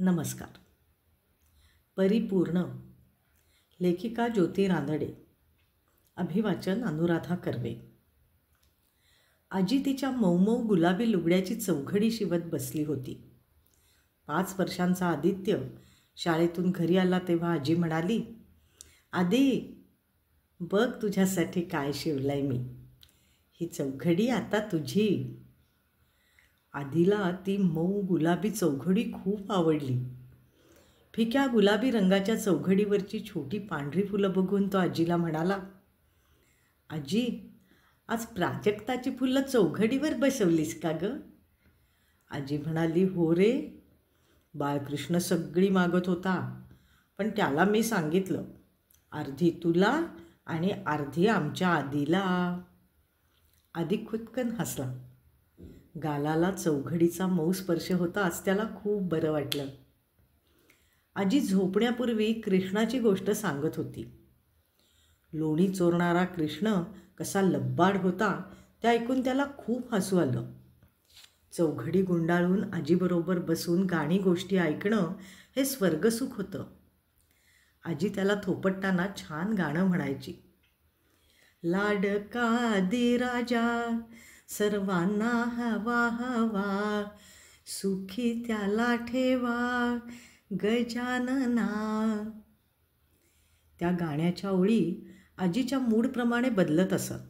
नमस्कार. परिपूर्ण. लेखिका ज्योती रानडे. अभिवाचन अनुराधा कर्वे. आजी तिच्या मऊ गुलाबी लुगड्याची चौघडी शिवत बसली होती. 5 वर्षांचा आदित्य शाळेतून घरी आला तेव्हा आजी म्हणाली, आदी बघ तुझ्यासाठी काय शिवलंय मी. ही चौघडी आता तुझी. आधीला ती मऊ गुलाबी चौघडी खूप आवडली. फिक्या गुलाबी रंगाच्या चौघडीवरची छोटी पांढरी फुलं बघून तो आजीला म्हणाला, आजी आज प्राजक्ताची फुलं चौघडीवर बसवलीस का ग? आजी म्हणाली, हो रे. बाळकृष्ण सगळी मागत होता, पण त्याला मी सांगितलं, अर्धी तुला आणि अर्धी आमच्या आधीला. आधी खुदकन हसला. गालाला चौघडीचा मऊ स्पर्श होताच त्याला खूप बरं वाटलं. आजी झोपण्यापूर्वी कृष्णाची गोष्ट सांगत होती. लोणी चोरणारा कृष्ण कसा लब्बाड होता ते ऐकून त्याला खूप हसू आलं. चौघडी गुंडाळून आजीबरोबर बसून गाणी गोष्टी ऐकणं हे स्वर्गसुख होतं. आजी त्याला थोपटताना छान गाणं म्हणायची. लाडका आदिराजा सर्वांना हवा हवा, सुखी त्याला ठेवा गजानना. त्या गाण्याच्या ओळी आजीच्या मूडप्रमाणे बदलत असत,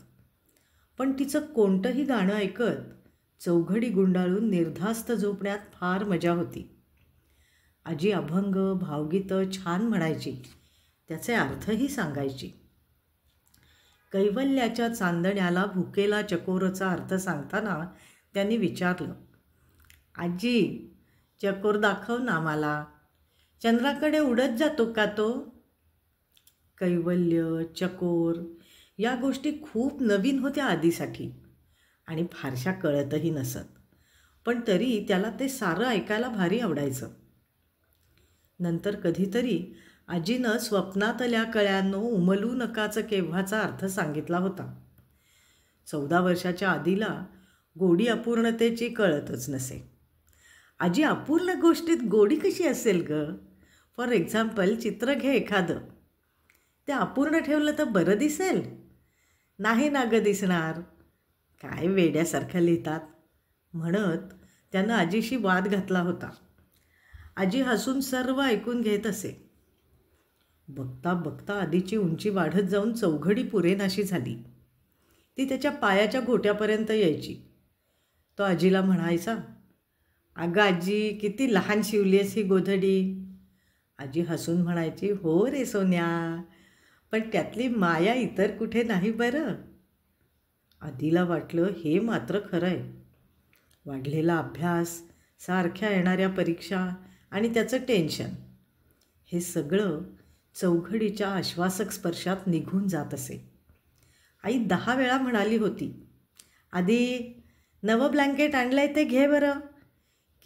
पण तिचं कोणतंही गाणं ऐकत चौघडी गुंडाळून निर्धास्त झोपण्यात फार मजा होती. आजी अभंग भावगीतं छान म्हणायची, त्याचे अर्थही सांगायची. कैवल्याच्या चांदण्याला भुकेला चकोरचा अर्थ सांगताना त्यांनी विचारलं, आजी चकोर दाखव ना मला. चंद्राकडे उडत जातो का तो? कैवल्य, चकोर या गोष्टी खूप नवीन होत्या आधीसाठी आणि फारशा कळतही नसत, पण तरी त्याला ते सारं ऐकायला भारी आवडायचं. नंतर कधीतरी आजीनं स्वप्नातल्या कळ्यांनो उमलू नकाचं केव्हाचा अर्थ सांगितला होता. 14 वर्षाच्या आधीला गोडी अपूर्णतेची कळतच नसे. आजी अपूर्ण गोष्टीत गोडी कशी असेल ग? फॉर एक्झाम्पल चित्र घे एखादं, ते अपूर्ण ठेवलं तर बरं दिसेल? नाही ना ग दिसणार. काय वेड्यासारखं लिहितात म्हणत त्यानं आजीशी वाद घातला होता. आजी हसून सर्व ऐकून घेत असे. बघता बघता आधीची उंची वाढत जाऊन चौघडी पुरेनाशी झाली. ती त्याच्या पायाच्या घोट्यापर्यंत यायची. तो आजीला म्हणायचा, अगं आजी किती लहान शिवली आहेस ही गोधडी. आजी हसून म्हणायची, हो रे सोन्या, पण त्यातली माया इतर कुठे नाही बरं. आधीला वाटलं हे मात्र खरं आहे. वाढलेला अभ्यास, सारख्या येणाऱ्या परीक्षा आणि त्याचं टेन्शन, हे सगळं चौघडीच्या आश्वासक स्पर्शात निघून जात असे. आई 10 वेळा म्हणाली होती, आधी नवं ब्लँकेट आणलंय ते घे बरं.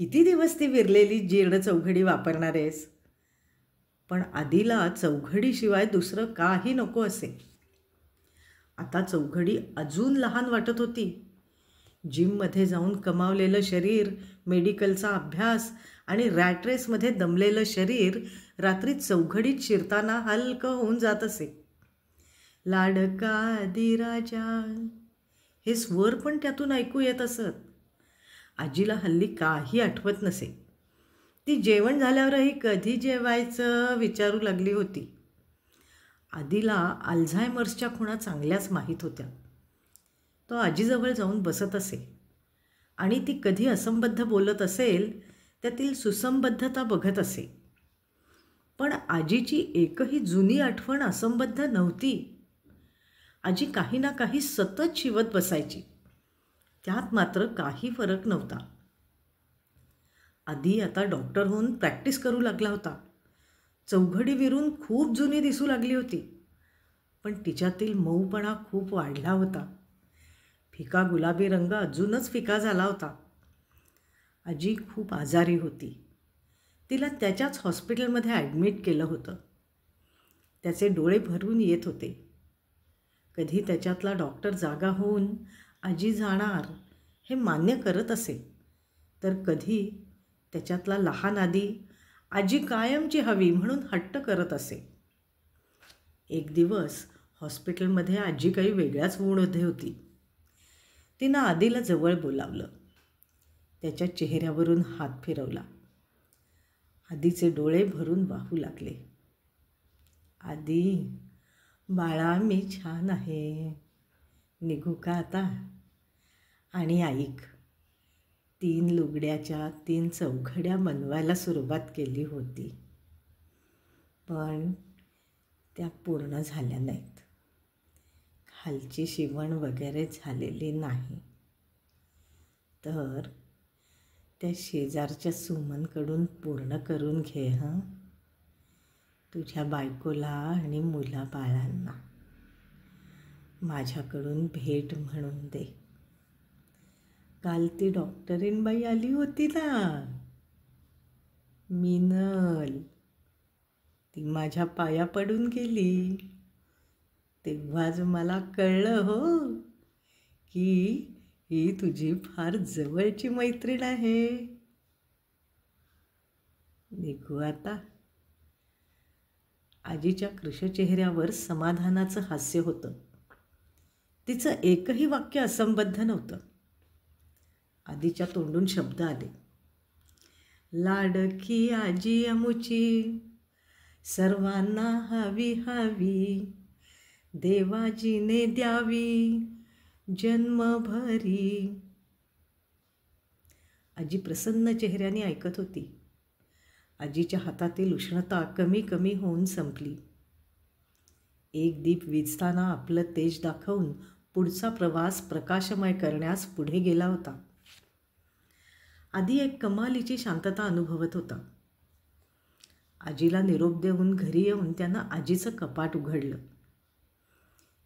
किती दिवस ती विरलेली जीर्ण चौघडी वापरणार आहेस? पण आधीला चौघडीशिवाय दुसरं काही नको असे. आता चौघडी अजून लहान वाटत होती. जिममध्ये जाऊन कमावलेलं शरीर, मेडिकलचा अभ्यास आणि रॅट रेसमध्ये दमलेलं शरीर रात्री चौघडीत शिरताना हलकं होऊन जात असे. लाडका आदिराजा हे स्वर पण त्यातून ऐकू येत असत. आजीला हल्ली काही आठवत नसे. ती जेवण झाल्यावरही कधी जेवायचं विचारू लागली होती. आधीला अल्झायमर्सच्या खुणा चांगल्याच माहीत होत्या. तो आजीजवळ जाऊन बसत असे आणि ती कधी असंबद्ध बोलत असेल त्यातील सुसंबद्धता बघत असे. पण आजीची एकही जुनी आठवण असंबद्ध नव्हती. आजी काही ना काही सतत शिवत बसायची. त्यात मात्र काही फरक नव्हता. आधी आता डॉक्टर होऊन प्रॅक्टिस करू लागला होता. चौघडी विरून खूप जुनी दिसू लागली होती, पण तिच्यातील मऊपणा खूप वाढला होता. फिका गुलाबी रंग अजूनच फिका झाला होता. आजी खूप आजारी होती. तिला त्याच्याच हॉस्पिटलमध्ये ॲडमिट केलं होतं. त्याचे डोळे भरून येत होते. कधी त्याच्यातला डॉक्टर जागा होऊन आजी जाणार हे मान्य करत असे, तर कधी त्याच्यातला लहान आदी आजी कायमची हवी म्हणून हट्ट करत असे. एक दिवस हॉस्पिटलमध्ये आजी काही वेगळ्याच मूडमध्ये होती. तिनं आदीला जवळ बोलावलं. त्याच्या चेहऱ्यावरून हात फिरवला. आदीचे डोळे भरून वाहू लागले. आदी, बाळा, मी छान आहे. निघू का आता? आणि ऐक, 3 लुगड्याच्या 3 चौघड्या बनवायला सुरुवात केली होती, पण त्या पूर्ण झाल्या नाहीत. खालची शिवण वगैरे झालेली नाही. तर त्या शेजारच्या सुमनकडून पूर्ण करून घे हं. तुझ्या बायकोला आणि मुलाबाळांना माझ्याकडून भेट म्हणून दे. काल ती डॉक्टरीणबाई आली होती ना, मीनल, ती माझ्या पाया पडून गेली. तेव्हाच मला कळलं हो की ही तुझी फार जवळची मैत्रीण आहे. निघू आता? आजीच्या कृश चेहऱ्यावर समाधानाचं हास्य होतं. तिचं एकही वाक्य असंबद्ध नव्हतं. आजीच्या तोंडून शब्द आले. लाडकी आजी अमुची, सर्वांना हवी हवी, देवाजीने द्यावी जन्मभरी. आजी प्रसन्न चेहऱ्याने ऐकत होती. आजीच्या हातातील उष्णता कमी कमी होऊन संपली. एक दीप विझताना आपलं तेज दाखवून पुढचा प्रवास प्रकाशमय करण्यास पुढे गेला होता. आधी एक कमालीची शांतता अनुभवत होता. आजीला निरोप देऊन घरी येऊन त्यानं आजीचं कपाट उघडलं.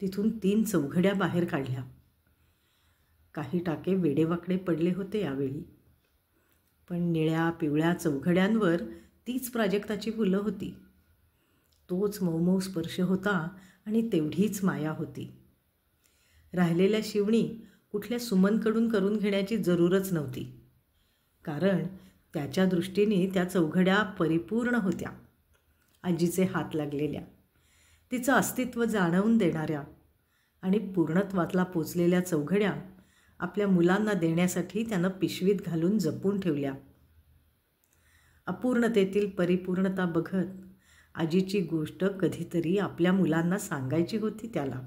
तिथून 3 चौघड्या बाहेर काढल्या. काही टाके वेडेवाकडे पडले होते यावेळी, पण निळ्या पिवळ्या चौघड्यांवर तीच प्राजक्ताची फुलं होती. तोच मऊ स्पर्श होता आणि तेवढीच माया होती. राहिलेल्या शिवणी कुठल्या सुमनकडून करून घेण्याची जरूरच नव्हती, कारण त्याच्या दृष्टीने त्या चौघड्या परिपूर्ण होत्या. आजीचे हात लागलेल्या, तिचं अस्तित्व जाणवून देणाऱ्या आणि पूर्णत्वातला पोचलेल्या चौघड्या आपल्या मुलांना देण्यासाठी त्यानं पिशवीत घालून जपून ठेवल्या. अपूर्णतेतील परिपूर्णता बघत आजीची गोष्ट कधीतरी आपल्या मुलांना सांगायची होती त्याला.